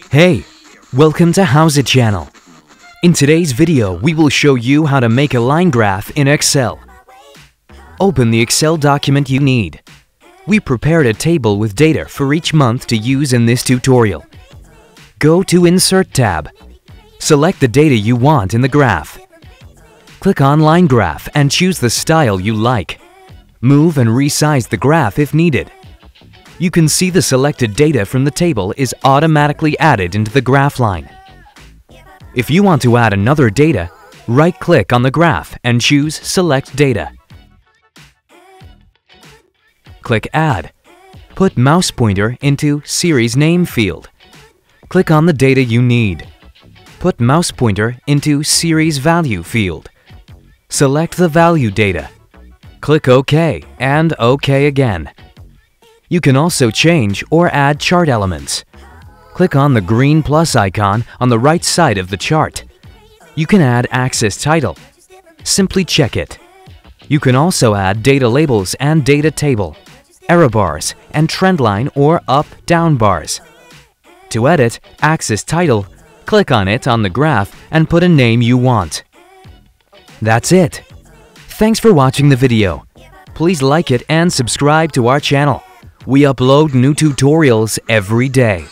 Hey, welcome to How's It channel. In today's video, we will show you how to make a line graph in Excel. Open the Excel document you need. We prepared a table with data for each month to use in this tutorial. Go to Insert tab. Select the data you want in the graph. Click on Line Graph and choose the style you like. Move and resize the graph if needed. You can see the selected data from the table is automatically added into the graph line. If you want to add another data, right-click on the graph and choose Select Data. Click Add. Put mouse pointer into Series Name field. Click on the data you need. Put mouse pointer into Series Value field. Select the value data. Click OK and OK again. You can also change or add chart elements. Click on the green plus icon on the right side of the chart. You can add axis title. Simply check it. You can also add data labels and data table, error bars, and trendline or up-down bars. To edit axis title, click on it on the graph and put a name you want. That's it. Thanks for watching the video. Please like it and subscribe to our channel. We upload new tutorials every day.